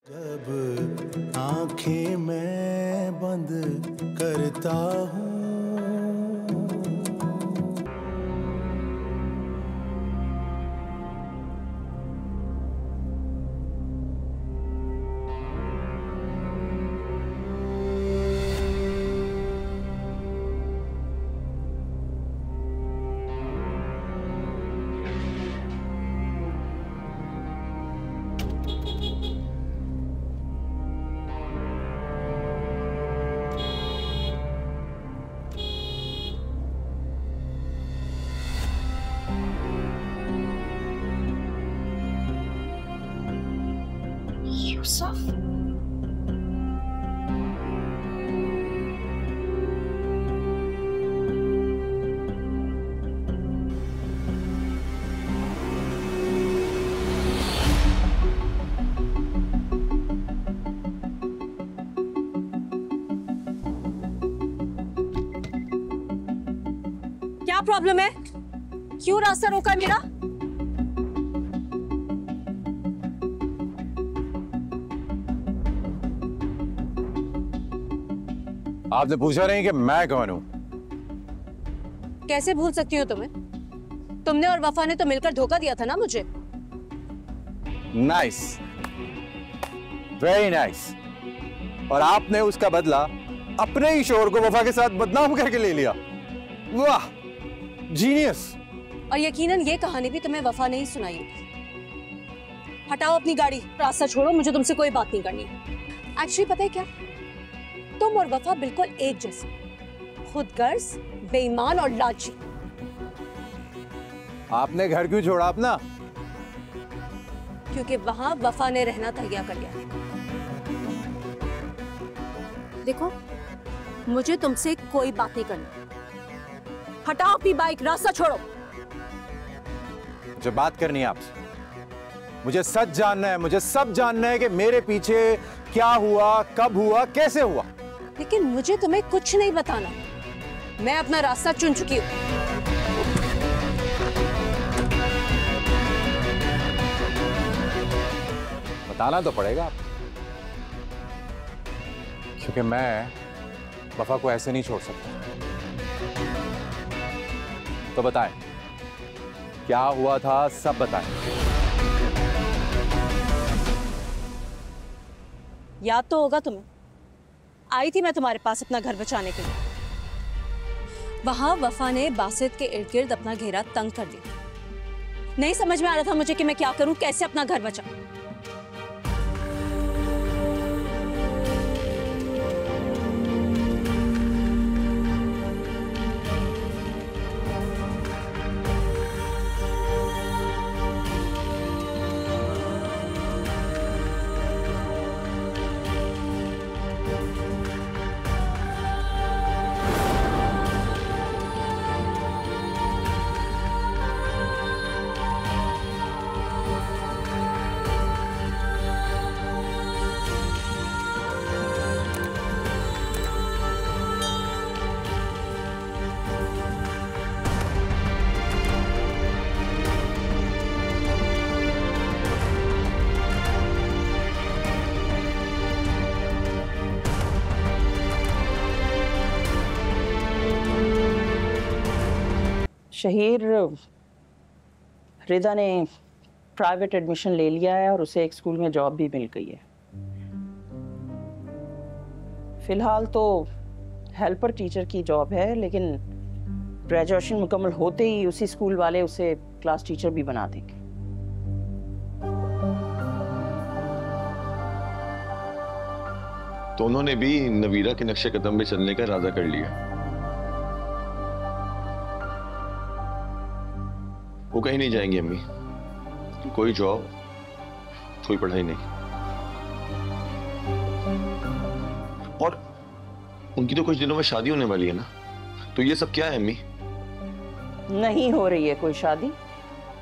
जब आंखें मैं बंद करता हूँ यूसुफ, क्या प्रॉब्लम है? क्यों रास्ता रोका है मेरा? आपने पूछा नहीं कि मैं कौन हूं? कैसे भूल सकती हूँ तुम्हें? तुमने और वफा ने तो मिलकर धोखा दिया था ना मुझे। Nice, very nice. और आपने उसका बदला अपने ही शोहर को वफा के साथ बदनाम करके ले लिया। वाह, जीनियस। और यकीनन ये कहानी भी तुम्हें वफा ने ही सुनाई होगी। हटाओ अपनी गाड़ी, रास्ता छोड़ो, मुझे तुमसे कोई बात नहीं करनी। एक्चुअली पता है क्या, तुम और वफा बिल्कुल एक जैसे, खुदगर्ज, बेईमान और लालची। आपने घर क्यों छोड़ा अपना? क्योंकि वहां वफा ने रहना तय कर लिया। देखो, मुझे तुमसे कोई बात नहीं करनी। हटाओ अपनी बाइक, रास्ता छोड़ो। मुझे बात करनी है आपसे। मुझे सच जानना है, मुझे सब जानना है कि मेरे पीछे क्या हुआ, कब हुआ, कैसे हुआ। लेकिन मुझे तुम्हें कुछ नहीं बताना। मैं अपना रास्ता चुन चुकी हूं। बताना तो पड़ेगा आपको, क्योंकि मैं वफा को ऐसे नहीं छोड़ सकता। तो बताएं, क्या हुआ था, सब बताएं। याद तो होगा तुम्हें, आई थी मैं तुम्हारे पास अपना घर बचाने के लिए। वहां वफा ने बासित के इर्द गिर्द अपना घेरा तंग कर दिया। नहीं समझ में आ रहा था मुझे कि मैं क्या करूं, कैसे अपना घर बचाऊं। शहीर, रिदा ने प्राइवेट एडमिशन ले लिया है और उसे एक स्कूल में जॉब भी मिल गई है। फिलहाल तो हेल्पर टीचर की जॉब है, लेकिन ग्रेजुएशन मुकम्मल होते ही उसी स्कूल वाले उसे क्लास टीचर भी बना देंगे। तो उन्होंने भी नवीरा के नक्शे कदम में चलने का इरादा कर लिया। वो कहीं नहीं जाएंगी अम्मी, कोई जॉब, कोई पढ़ाई नहीं। और उनकी तो कुछ दिनों में शादी होने वाली है ना, तो ये सब क्या है अम्मी? नहीं हो रही है कोई शादी,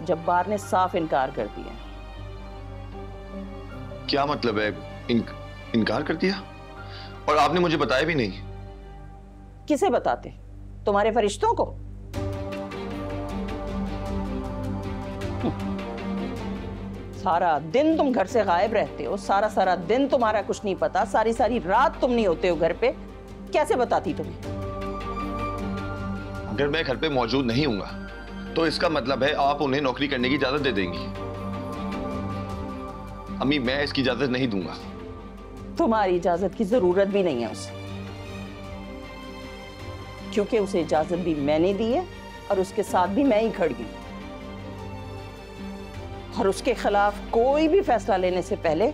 जब्बार ने साफ इनकार कर दिया। क्या मतलब है? इनकार कर दिया? और आपने मुझे बताया भी नहीं। किसे बताते? तुम्हारे फरिश्तों को? सारा दिन तुम घर से गायब रहते हो, सारा सारा दिन तुम्हारा कुछ नहीं पता, सारी सारी रात तुम नहीं होते हो घर पे, कैसे बताती तुम्हें? अगर मैं घर पे मौजूद नहीं हूंगा तो इसका मतलब है आप उन्हें नौकरी करने की इजाजत दे देंगी। अम्मी, मैं इसकी इजाजत नहीं दूंगा। तुम्हारी इजाजत की जरूरत भी नहीं है उसे, क्योंकि उसे इजाजत भी मैंने दी है और उसके साथ भी मैं ही खड़ी हूं। और उसके खिलाफ कोई भी फैसला लेने से पहले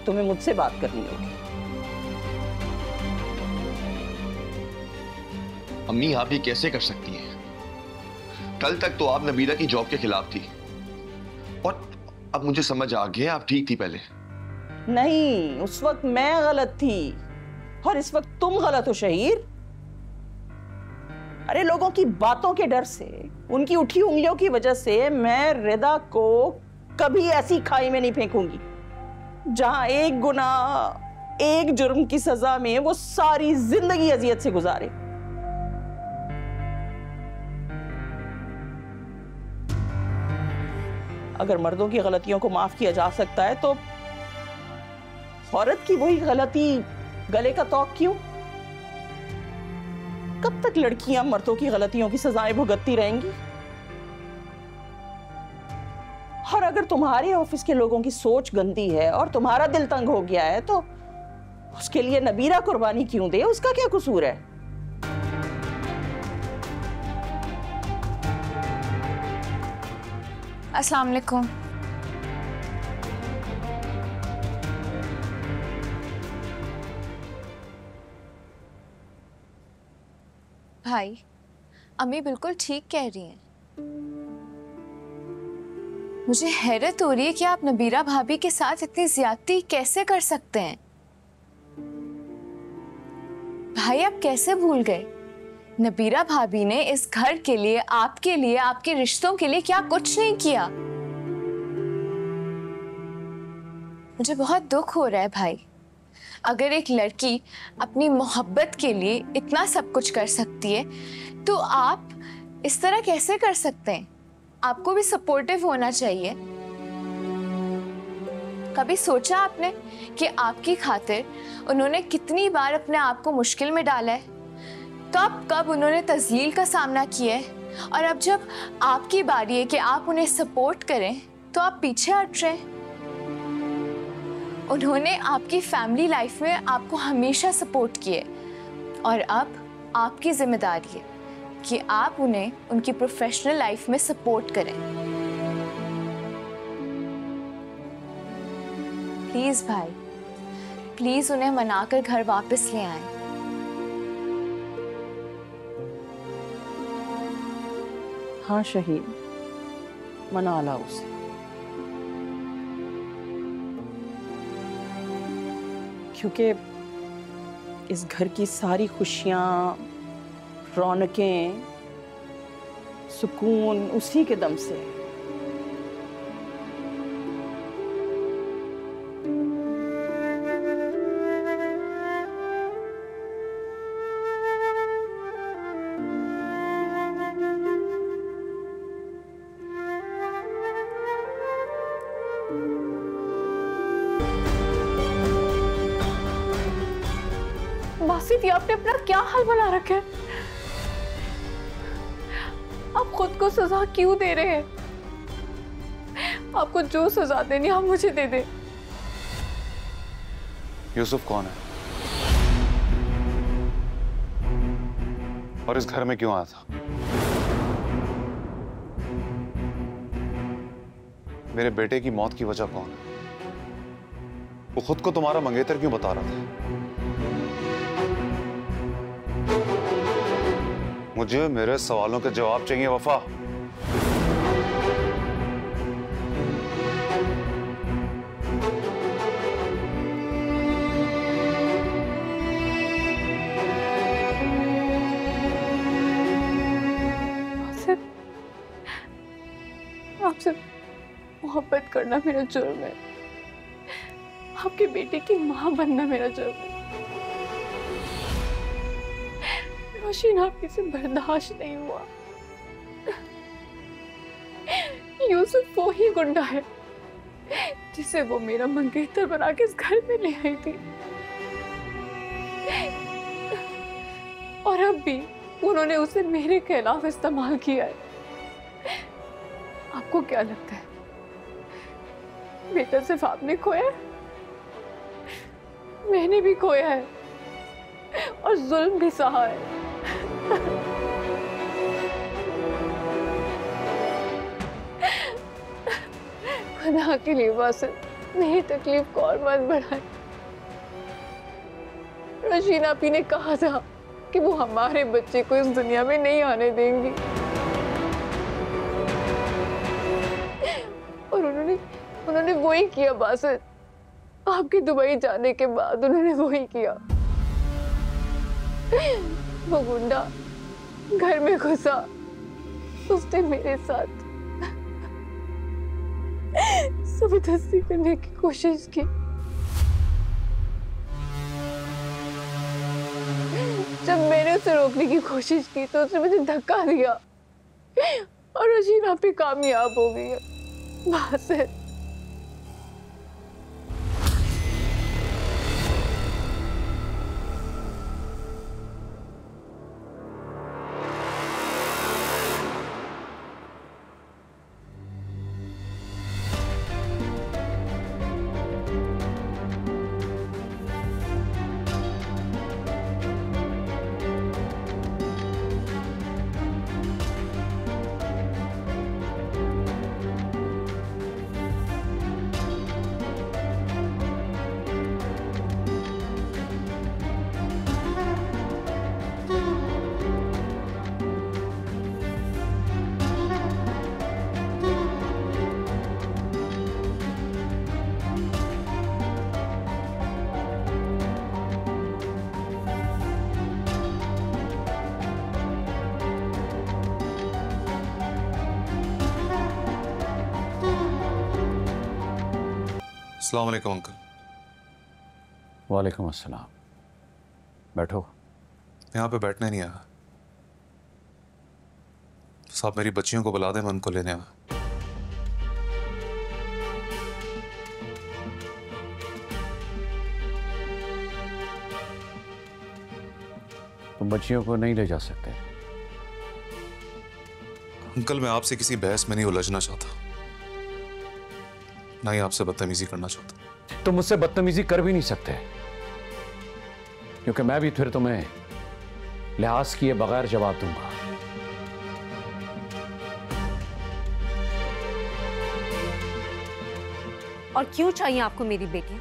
तुम्हें मुझसे बात करनी होगी। अम्मी, आप ये कैसे कर सकती हैं? कल तक तो आप नबीरा की जॉब के खिलाफ थी और अब मुझे समझ आ गया आप ठीक थी पहले। नहीं, उस वक्त मैं गलत थी और इस वक्त तुम गलत हो शहीर। अरे लोगों की बातों के डर से, उनकी उठी उंगलियों की वजह से मैं रिदा को कभी ऐसी खाई में नहीं फेंकूंगी जहां एक गुनाह, एक जुर्म की सजा में वो सारी जिंदगी अजियत से गुजारे। अगर मर्दों की गलतियों को माफ किया जा सकता है तो औरत की वही गलती गले का तौक क्यों? कब तक लड़कियां मर्दों की गलतियों की सजाएं भुगतती रहेंगी? और अगर तुम्हारे ऑफिस के लोगों की सोच गंदी है और तुम्हारा दिल तंग हो गया है तो उसके लिए नबीरा कुर्बानी क्यों दे? उसका क्या कसूर है? अस्सलाम वालेकुम। भाई, अम्मी बिल्कुल ठीक कह रही हैं। मुझे हैरत हो रही है कि आप नबीरा भाभी के साथ इतनी ज्यादती कैसे कर सकते हैं। भाई, आप कैसे भूल गए नबीरा भाभी ने इस घर के लिए, आपके रिश्तों के लिए क्या कुछ नहीं किया। मुझे बहुत दुख हो रहा है भाई। अगर एक लड़की अपनी मोहब्बत के लिए इतना सब कुछ कर सकती है तो आप इस तरह कैसे कर सकते हैं? आपको भी सपोर्टिव होना चाहिए। कभी सोचा आपने कि आपकी खातिर उन्होंने कितनी बार अपने आप को मुश्किल में डाला है? कब कब उन्होंने तज़लील का सामना किया है और अब जब आपकी बारी है कि आप उन्हें सपोर्ट करें तो आप पीछे हट रहे हैं। उन्होंने आपकी फैमिली लाइफ में आपको हमेशा सपोर्ट किए और अब आपकी जिम्मेदारी है कि आप उन्हें उनकी प्रोफेशनल लाइफ में सपोर्ट करें। प्लीज भाई, प्लीज उन्हें मनाकर घर वापस ले आएं। हाँ शहीद, मना ला उसे। क्योंकि इस घर की सारी खुशियां, रौनकें, सुकून उसी के दम से है। बासित, ये आपने अपना क्या हाल बना रखा है? आप खुद को सजा क्यों दे रहे हैं? आपको जो सजा देनी आप मुझे दे दे। यूसुफ कौन है और इस घर में क्यों आया था? मेरे बेटे की मौत की वजह कौन है? वो खुद को तुम्हारा मंगेतर क्यों बता रहा था? मुझे मेरे सवालों के जवाब चाहिए वफा। आपसे मोहब्बत करना मेरा जुर्म है, आपके बेटे की मां बनना मेरा जुर्म है। रोशीन, आपके से बर्दाश्त नहीं हुआ। यूसुफ वो ही गुंडा है जिसे वो मेरा मंगेतर बना के इस घर में ले आई थी, और अब भी उन्होंने उसे मेरे खिलाफ इस्तेमाल किया है। आपको क्या लगता है बेटा सिर्फ आपने खोया है? मैंने भी खोया है और जुल्म भी सहा है। खुदा के लिए बासित मेरी तकलीफ को और मत बढ़ाए। रशीन आपी ने कहा था कि वो हमारे बच्चे को इस दुनिया में नहीं आने देंगी, और उन्होंने वही किया बासित। आपके दुबई जाने के बाद उन्होंने वही किया। वो गुंडा घर में घुसा, उसने मेरे साथ जबरदस्ती करने की कोशिश की। जब मैंने उसे रोकने की कोशिश की तो उसने मुझे धक्का दिया और रशीना पे कामयाब हो गई है। बासित, अस्सलाम वालेकुम अंकल। वालेकुम अस्सलाम। बैठो। यहाँ पे बैठने नहीं आया साहब, मेरी बच्चियों को बुला दे, मैं उनको लेने आया। तुम बच्चियों को नहीं ले जा सकते। अंकल, मैं आपसे किसी बहस में नहीं उलझना चाहता, ना ही आपसे बदतमीजी करना चाहता। तुम मुझसे बदतमीजी कर भी नहीं सकते, क्योंकि मैं भी फिर तुम्हें लिहाज किए बगैर जवाब दूंगा। और क्यों चाहिए आपको मेरी बेटियां?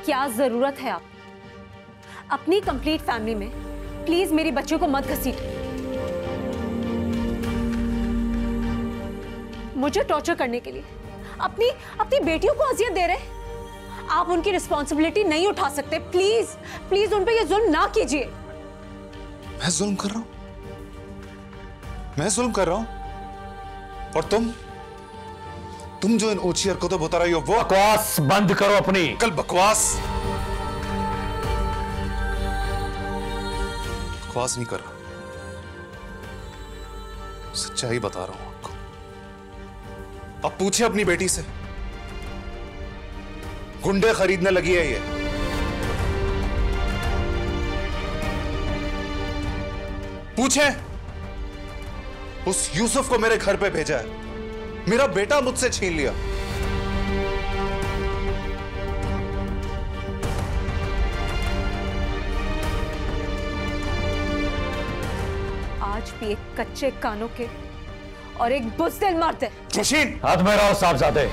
क्या जरूरत है आप अपनी कंप्लीट फैमिली में? प्लीज मेरी बच्चियों को मत घसीटिए। मुझे टॉर्चर करने के लिए अपनी बेटियों को अजियत दे रहे। आप उनकी रिस्पॉन्सिबिलिटी नहीं उठा सकते। प्लीज प्लीज उन पे ये जुल्म ना कीजिए। मैं जुल्म कर रहा हूं? मैं जुल्म कर रहा हूं? और तुम जो इन ऊंची हरकतों बता रही हो वो बकवास बंद करो अपनी। कल बकवास नहीं कर रहा, सच्चाई बता रहा हूं आपको। अब पूछे अपनी बेटी से, गुंडे खरीदने लगी है ये। पूछे, उस यूसुफ को मेरे घर पे भेजा है, मेरा बेटा मुझसे छीन लिया। आज भी एक कच्चे कानों के और एक बुज़दिल मर्द है। जोशीन, हाथ में रहो साहबजादे।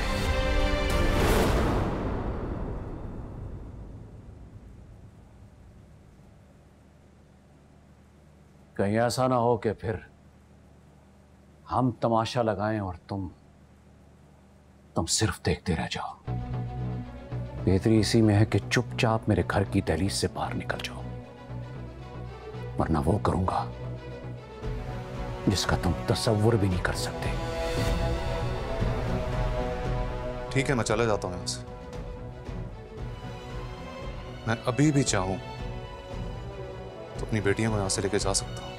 कहीं ऐसा ना हो कि फिर हम तमाशा लगाएं और तुम सिर्फ देखते रह जाओ। बेहतरी इसी में है कि चुपचाप मेरे घर की दहलीज से बाहर निकल जाओ, वरना वो करूंगा जिसका तुम तसव्वुर भी नहीं कर सकते। ठीक है, मैं चले जाता हूं यहां से। मैं अभी भी चाहूं तो अपनी बेटियों को यहां से लेके जा सकता हूं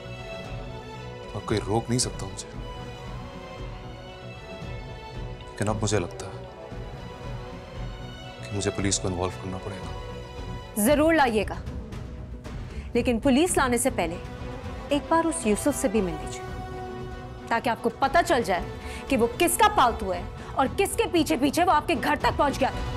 और कोई रोक नहीं सकता मुझे। लेकिन अब मुझे लगता है मुझे पुलिस को इन्वॉल्व करना पड़ेगा। जरूर लाइएगा, लेकिन पुलिस लाने से पहले एक बार उस यूसुफ से भी मिल लीजिए, ताकि आपको पता चल जाए कि वो किसका पालतू है और किसके पीछे पीछे वो आपके घर तक पहुंच गया था।